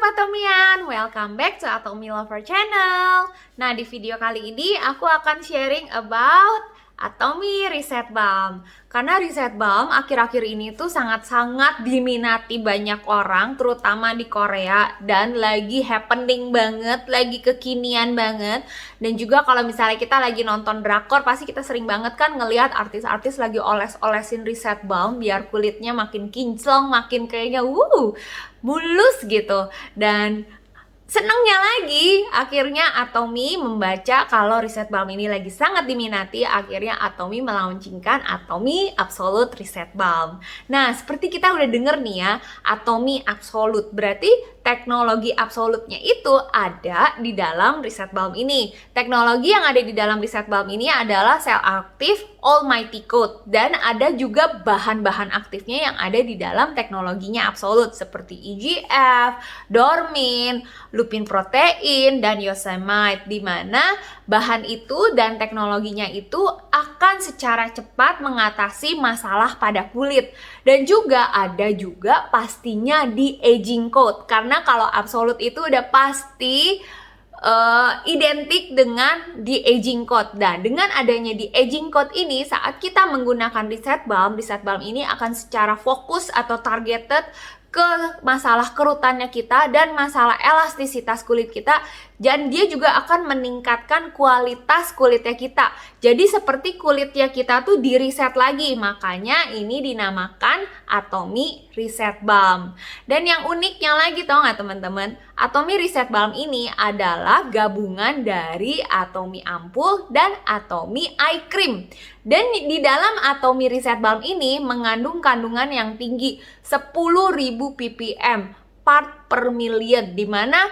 Sobat Atomian, welcome back to Atomi Lover Channel. Nah, di video kali ini aku akan sharing about Atomi Reset Balm. Karena Reset Balm akhir-akhir ini tuh sangat-sangat diminati banyak orang, terutama di Korea, dan lagi happening banget, lagi kekinian banget. Dan juga kalau misalnya kita lagi nonton drakor, pasti kita sering banget kan ngelihat artis-artis lagi oles-olesin Reset Balm biar kulitnya makin kinclong, makin kayaknya mulus gitu. Dan senengnya lagi, akhirnya Atomi membaca kalau Reset Balm ini lagi sangat diminati. Akhirnya Atomi melaunchingkan Atomi Absolute Reset Balm. Nah, seperti kita udah denger nih ya, Atomi Absolute berarti teknologi absolutnya itu ada di dalam Reset Balm ini. Teknologi yang ada di dalam Reset Balm ini adalah sel aktif Almighty Coat, dan ada juga bahan-bahan aktifnya yang ada di dalam teknologinya Absolute seperti EGF, Dormin, lupin protein, dan yosemite, di mana bahan itu dan teknologinya itu akan secara cepat mengatasi masalah pada kulit. Dan juga ada juga pastinya di aging coat, karena kalau Absolute itu udah pasti identik dengan di aging coat. Dan dengan adanya di aging coat ini, saat kita menggunakan Reset Balm ini akan secara fokus atau targeted ke masalah kerutannya kita dan masalah elastisitas kulit kita, dan dia juga akan meningkatkan kualitas kulitnya kita. Jadi seperti kulitnya kita tuh di reset lagi, makanya ini dinamakan Atomi Reset Balm. Dan yang uniknya lagi, tau gak teman-teman, Atomi Reset Balm ini adalah gabungan dari Atomi Ampul dan Atomi Eye Cream. Dan di dalam Atomi Reset Balm ini mengandung kandungan yang tinggi, 10.000 ppm part per million, dimana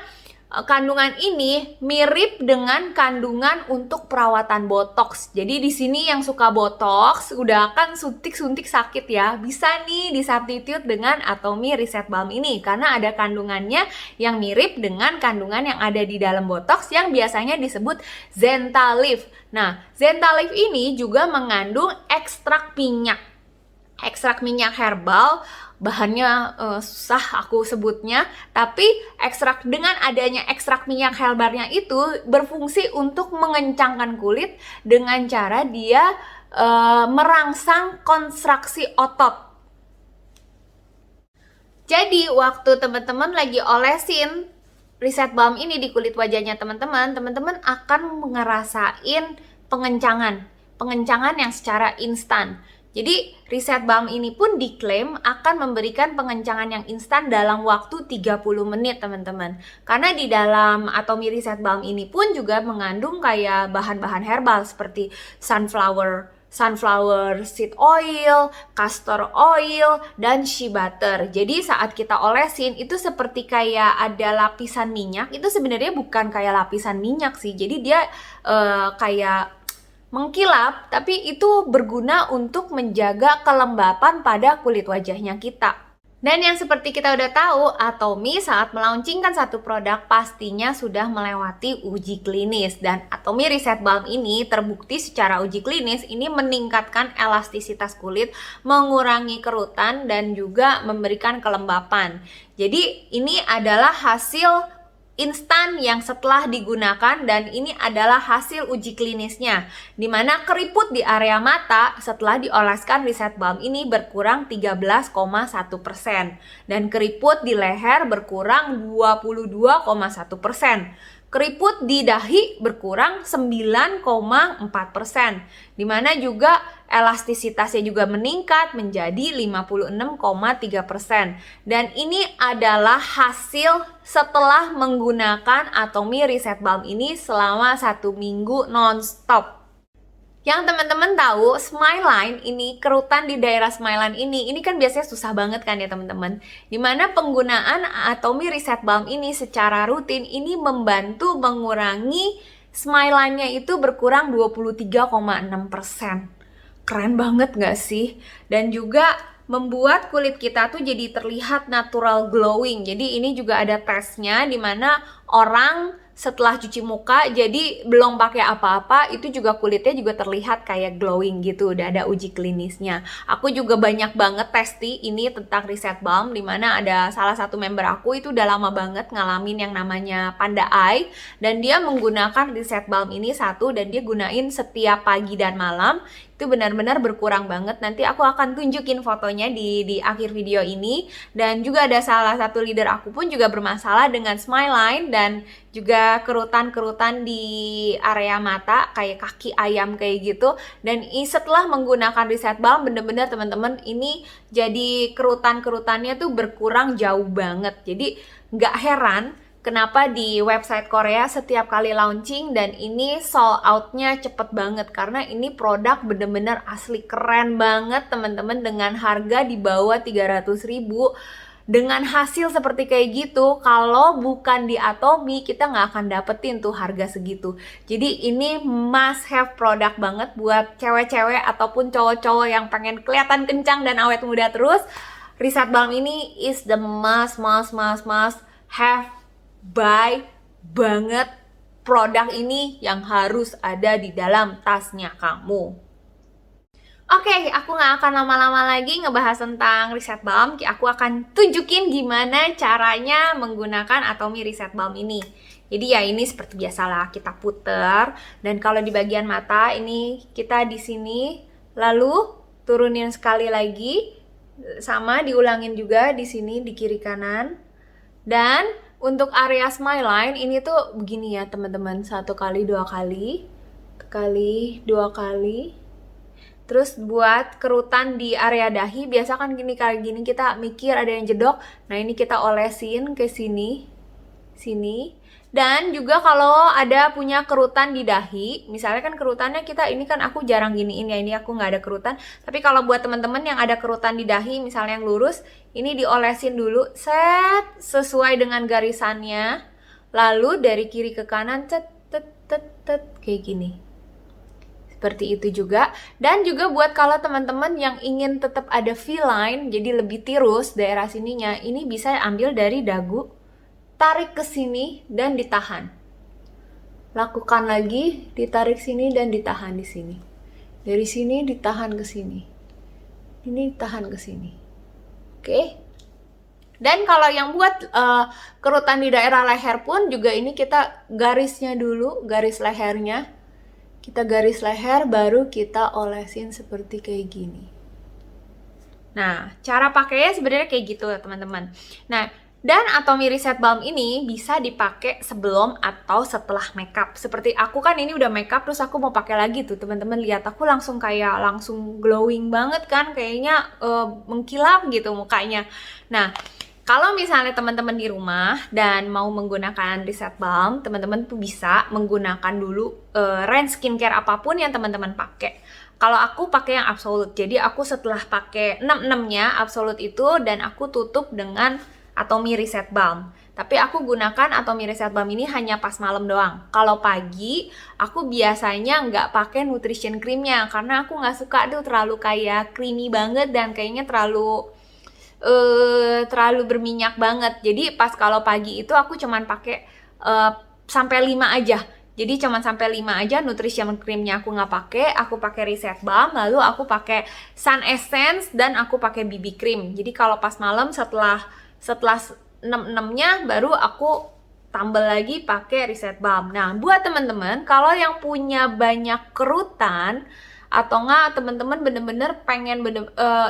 kandungan ini mirip dengan kandungan untuk perawatan botox. Jadi di sini yang suka botox udah akan suntik-suntik sakit ya, bisa nih disubstitute dengan Atomi Reset Balm ini karena ada kandungannya yang mirip dengan kandungan yang ada di dalam botox yang biasanya disebut Zentalif. Nah, Zentalif ini juga mengandung ekstrak minyak. Ekstrak minyak herbal, bahannya susah aku sebutnya, tapi dengan adanya ekstrak minyak herbalnya itu berfungsi untuk mengencangkan kulit dengan cara dia merangsang kontraksi otot. Jadi waktu teman-teman lagi olesin Reset Balm ini di kulit wajahnya teman-teman akan ngerasain pengencangan yang secara instan. Jadi Reset Balm ini pun diklaim akan memberikan pengencangan yang instan dalam waktu 30 menit teman-teman. Karena di dalam Atomi Reset Balm ini pun juga mengandung kayak bahan-bahan herbal seperti sunflower seed oil, castor oil, dan shea butter. Jadi saat kita olesin itu seperti kayak ada lapisan minyak. Itu sebenarnya bukan kayak lapisan minyak sih. Jadi dia kayak mengkilap, tapi itu berguna untuk menjaga kelembapan pada kulit wajahnya kita. Dan yang seperti kita udah tahu, Atomi saat melaunchingkan satu produk pastinya sudah melewati uji klinis. Dan Atomi Reset Balm ini terbukti secara uji klinis ini meningkatkan elastisitas kulit, mengurangi kerutan, dan juga memberikan kelembapan. Jadi ini adalah hasil instan yang setelah digunakan, dan ini adalah hasil uji klinisnya, dimana keriput di area mata setelah dioleskan Reset Balm ini berkurang 13,1% dan keriput di leher berkurang 22,1%. Keriput di dahi berkurang 9,4%, dimana juga elastisitasnya juga meningkat menjadi 56,3%. Dan ini adalah hasil setelah menggunakan Atomi Reset Balm ini selama 1 minggu non-stop. Yang teman-teman tahu, smile line ini, kerutan di daerah smile line ini kan biasanya susah banget kan ya teman-teman. Dimana penggunaan Atomi Reset Balm ini secara rutin ini membantu mengurangi smile line-nya itu berkurang 23,6%. Keren banget gak sih? Dan juga membuat kulit kita tuh jadi terlihat natural glowing. Jadi ini juga ada tesnya dimana orang setelah cuci muka, jadi belum pakai apa-apa, itu juga kulitnya juga terlihat kayak glowing gitu. Udah ada uji klinisnya. Aku juga banyak banget testi ini tentang Reset Balm, dimana ada salah satu member aku itu udah lama banget ngalamin yang namanya Panda Eye, dan dia menggunakan Reset Balm ini satu, dan dia gunain setiap pagi dan malam. Itu benar-benar berkurang banget. Nanti aku akan tunjukin fotonya di akhir video ini. Dan juga ada salah satu leader aku pun juga bermasalah dengan smile line dan juga kerutan-kerutan di area mata kayak kaki ayam kayak gitu. Dan setelah menggunakan Reset Balm, bener-bener teman-teman, ini jadi kerutan-kerutannya tuh berkurang jauh banget. Jadi nggak heran kenapa di website Korea setiap kali launching dan ini sold out-nya cepet banget, karena ini produk bener-bener asli keren banget teman-teman, dengan harga di bawah 300.000. Dengan hasil seperti kayak gitu, kalau bukan di Atomy kita nggak akan dapetin tuh harga segitu. Jadi ini must have produk banget buat cewek-cewek ataupun cowok-cowok yang pengen kelihatan kencang dan awet muda terus. Reset Balm ini is the must have buy banget. Produk ini yang harus ada di dalam tasnya kamu. Oke, aku nggak akan lama-lama lagi ngebahas tentang Reset Balm. Aku akan tunjukin gimana caranya menggunakan Atomy Reset Balm ini. Jadi ya ini seperti biasalah, kita puter, dan kalau di bagian mata ini kita di sini, lalu turunin sekali lagi, sama diulangin juga di sini di kiri kanan. Dan untuk area smile line ini tuh begini ya teman-teman, 1 kali 2 kali, 2 kali. Terus buat kerutan di area dahi, biasa kan gini, kayak gini kita mikir ada yang jedok. Nah ini kita olesin ke sini, sini. Dan juga kalau ada punya kerutan di dahi, misalnya kan kerutannya kita, ini kan aku jarang giniin ya, ini aku nggak ada kerutan. Tapi kalau buat teman-teman yang ada kerutan di dahi, misalnya yang lurus, ini diolesin dulu, set, sesuai dengan garisannya. Lalu dari kiri ke kanan, kayak gini. Seperti itu juga. Dan juga buat kalau teman-teman yang ingin tetap ada V-line, jadi lebih tirus daerah sininya, ini bisa ambil dari dagu, tarik ke sini dan ditahan. Lakukan lagi, ditarik sini dan ditahan di sini. Dari sini ditahan ke sini. Ini ditahan ke sini. Oke. Dan kalau yang buat kerutan di daerah leher pun juga ini kita garisnya dulu, garis lehernya. Kita garis leher, baru kita olesin seperti kayak gini. Nah, cara pakainya sebenarnya kayak gitu teman-teman. Nah, dan Atomy Reset Balm ini bisa dipakai sebelum atau setelah makeup. Seperti aku kan ini udah makeup, terus aku mau pakai lagi tuh teman-teman, lihat aku langsung kayak langsung glowing banget kan, kayaknya mengkilap gitu mukanya. Nah, kalau misalnya teman-teman di rumah dan mau menggunakan Reset Balm, teman-teman tuh bisa menggunakan dulu range skincare apapun yang teman-teman pakai. Kalau aku pakai yang Absolute, jadi aku setelah pakai 6-6-nya Absolute itu, dan aku tutup dengan Atomy Reset Balm. Tapi aku gunakan Atomy Reset Balm ini hanya pas malam doang. Kalau pagi, aku biasanya nggak pakai nutrition creamnya, karena aku nggak suka tuh terlalu kayak creamy banget dan kayaknya terlalu berminyak banget. Jadi pas kalau pagi itu aku cuman pakai sampai 5 aja. Jadi cuman sampai 5 aja, nutrition creamnya aku nggak pakai. Aku pakai Reset Balm, lalu aku pakai Sun Essence, dan aku pakai BB cream. Jadi kalau pas malam setelah 6-6-nya baru aku tambah lagi pakai Reset Balm. Nah, buat teman-teman kalau yang punya banyak kerutan atau enggak teman-teman bener-bener pengen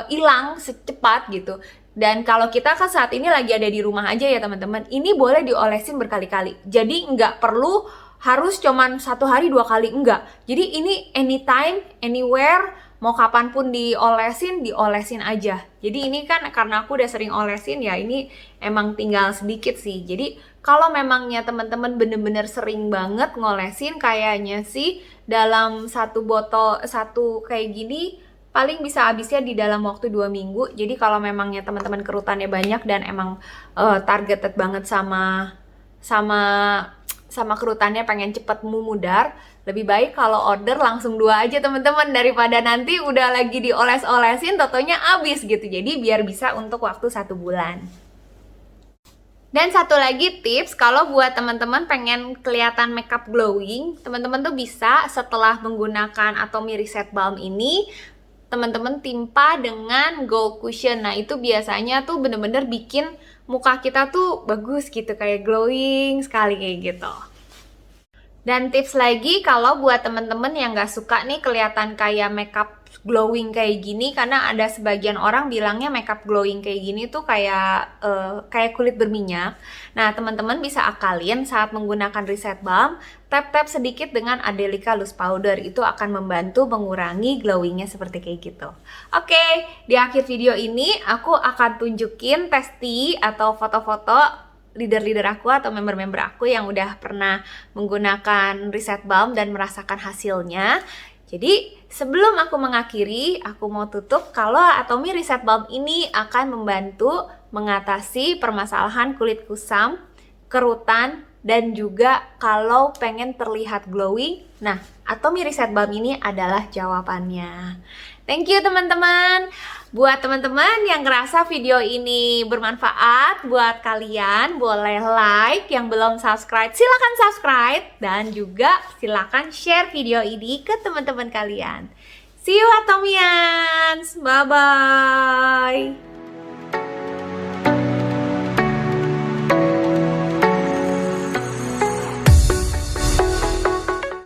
hilang secepat gitu, dan kalau kita kan saat ini lagi ada di rumah aja ya teman-teman, ini boleh diolesin berkali-kali. Jadi nggak perlu harus cuman 1 hari 2 kali, enggak. Jadi ini anytime, anywhere, mau kapanpun diolesin aja. Jadi ini kan karena aku udah sering olesin ya, ini emang tinggal sedikit sih. Jadi kalau memangnya teman-teman bener-bener sering banget ngolesin, kayaknya sih dalam satu botol, satu kayak gini, paling bisa habisnya di dalam waktu 2 minggu. Jadi kalau memangnya teman-teman kerutannya banyak dan emang targeted banget sama kerutannya, pengen cepet memudar, lebih baik kalau order langsung 2 aja teman-teman, daripada nanti udah lagi dioles-olesin totonya habis gitu. Jadi biar bisa untuk waktu 1 bulan. Dan satu lagi tips, kalau buat teman-teman pengen kelihatan makeup glowing, teman-teman tuh bisa setelah menggunakan Atomy Reset Balm ini, teman-teman timpa dengan gold cushion. Nah, itu biasanya tuh bener-bener bikin muka kita tuh bagus gitu, kayak glowing sekali kayak gitu. Dan tips lagi, kalau buat temen-temen yang gak suka nih kelihatan kayak makeup glowing kayak gini, karena ada sebagian orang bilangnya makeup glowing kayak gini tuh kayak kulit berminyak. Nah, teman-teman bisa akalin saat menggunakan Reset Balm, tap-tap sedikit dengan Adelica Loose Powder, itu akan membantu mengurangi glowingnya seperti kayak gitu. Oke, di akhir video ini aku akan tunjukin testi atau foto-foto leader-leader aku atau member-member aku yang udah pernah menggunakan Reset Balm dan merasakan hasilnya. Jadi sebelum aku mengakhiri, aku mau tutup kalau Atomy Reset Balm ini akan membantu mengatasi permasalahan kulit kusam, kerutan, dan juga kalau pengen terlihat glowing. Nah, Atomy Reset Balm ini adalah jawabannya. Thank you teman-teman. Buat teman-teman yang ngerasa video ini bermanfaat buat kalian, boleh like. Yang belum subscribe, silakan subscribe. Dan juga silakan share video ini ke teman-teman kalian. See you Atomians. Bye-bye.